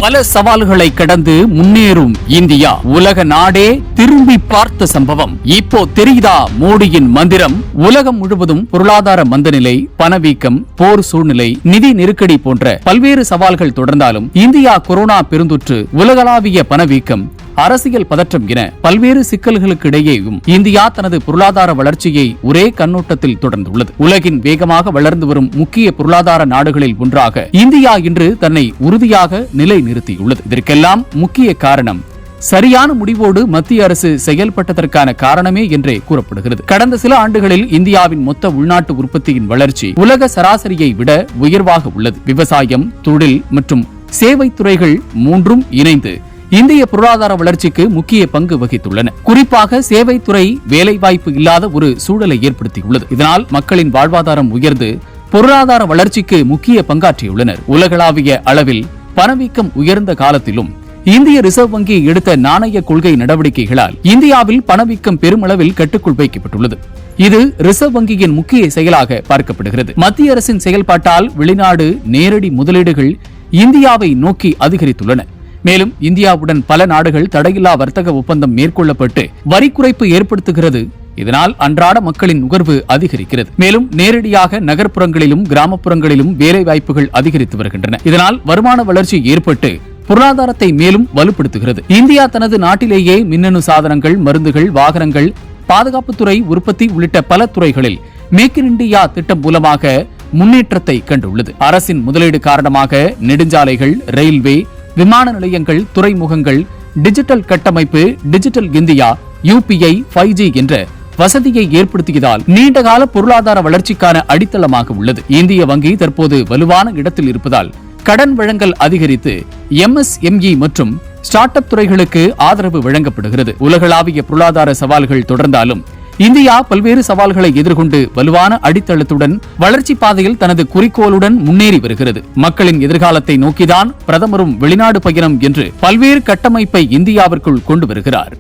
பல சவால்களை கடந்து முன்னேறும் இந்தியா. உலக நாடே திரும்பி பார்த்த சம்பவம். இப்போ தெரியுதா மோடியின் மந்திரம்? உலகம் முழுவதும் பொருளாதார மந்தநிலை, பணவீக்கம், போர் சூழ்நிலை, நிதி நெருக்கடி போன்ற பல்வேறு சவால்கள் தொடர்ந்தாலும் இந்தியா கொரோனா பெருந்தொற்று, உலகளாவிய பணவீக்கம், அரசியல் பதற்றம் என பல்வேறு சிக்கல்களுக்கு இடையேயும் இந்தியா தனது பொருளாதார வளர்ச்சியை ஒரே கண்ணோட்டத்தில் தொடர்ந்துள்ளது. உலகின் வேகமாக வளர்ந்து வரும் முக்கிய பொருளாதார நாடுகளில் ஒன்றாக இந்தியா இன்று தன்னை உறுதியாக நிலைநிறுத்தியுள்ளது. இதற்கெல்லாம் முக்கிய காரணம் சரியான முடிவோடு மத்திய அரசு செயல்பட்டதற்கான காரணமே என்றே கூறப்படுகிறது. கடந்த சில ஆண்டுகளில் இந்தியாவின் மொத்த உள்நாட்டு உற்பத்தியின் வளர்ச்சி உலக சராசரியை விட உயர்வாக உள்ளது. விவசாயம், தொழில் மற்றும் சேவை துறைகள் மூன்றும் இணைந்து இந்திய பொருளாதார வளர்ச்சிக்கு முக்கிய பங்கு வகித்துள்ளன. குறிப்பாக சேவைத்துறை வேலைவாய்ப்பு இல்லாத ஒரு சூழலை ஏற்படுத்தியுள்ளது. இதனால் மக்களின் வாழ்வாதாரம் உயர்ந்து பொருளாதார வளர்ச்சிக்கு முக்கிய பங்காற்றியுள்ளனர். உலகளாவிய அளவில் பணவீக்கம் உயர்ந்த காலத்திலும் இந்திய ரிசர்வ் வங்கி எடுத்த நாணய கொள்கை நடவடிக்கைகளால் இந்தியாவில் பணவீக்கம் பெருமளவில் கட்டுக்குள் வைக்கப்பட்டுள்ளது. இது ரிசர்வ் வங்கியின் முக்கிய செயலாக பார்க்கப்படுகிறது. மத்திய அரசின் செயல்பாட்டால் வெளிநாடு நேரடி முதலீடுகள் இந்தியாவை நோக்கி அதிகரித்துள்ளன. மேலும் இந்தியாவுடன் பல நாடுகள் தடையில்லா வர்த்தக ஒப்பந்தம் மேற்கொள்ளப்பட்டு வரி குறைப்பு ஏற்படுத்துகிறது. இதனால் அன்றாட மக்களின் நுகர்வு அதிகரிக்கிறது. மேலும் நேரடியாக நகர்ப்புறங்களிலும் கிராமப்புறங்களிலும் வேலை வாய்ப்புகள் அதிகரித்து வருகின்றன. இதனால் வருமான வளர்ச்சி ஏற்பட்டு பொருளாதாரத்தை மேலும் வலுப்படுத்துகிறது. இந்தியா தனது நாட்டிலேயே மின்னணு சாதனங்கள், மருந்துகள், வாகனங்கள், பாதுகாப்புத்துறை, உற்பத்தி உள்ளிட்ட பல துறைகளில் மேக் இன் இந்தியா திட்டம் மூலமாக முன்னேற்றத்தை கண்டுள்ளது. அரசின் முதலீடு காரணமாக நெடுஞ்சாலைகள், ரயில்வே, விமான நிலையங்கள், துறைமுகங்கள், டிஜிட்டல் கட்டமைப்பு, டிஜிட்டல் இந்தியா, UPI, 5G என்ற வசதியை ஏற்படுத்தியதால் நீண்டகால பொருளாதார வளர்ச்சிக்கான அடித்தளமாக உள்ளது. இந்திய வங்கி தற்போது வலுவான இடத்தில் இருப்பதால் கடன் வழங்கல் அதிகரித்து MSME மற்றும் ஸ்டார்ட் அப் துறைகளுக்கு ஆதரவு வழங்கப்படுகிறது. உலகளாவிய பொருளாதார சவால்கள் தொடர்ந்தாலும் இந்தியா பல்வேறு சவால்களை எதிர்கொண்டு வலுவான அடித்தளத்துடன் வளர்ச்சி பாதையில் தனது குறிக்கோளுடன் முன்னேறி வருகிறது. மக்களின் எதிர்காலத்தை நோக்கிதான் பிரதமரும் வெளிநாடு பயணம் என்று பல்வேறு கட்டமைப்பை இந்தியாவிற்குள் கொண்டு வருகிறார்.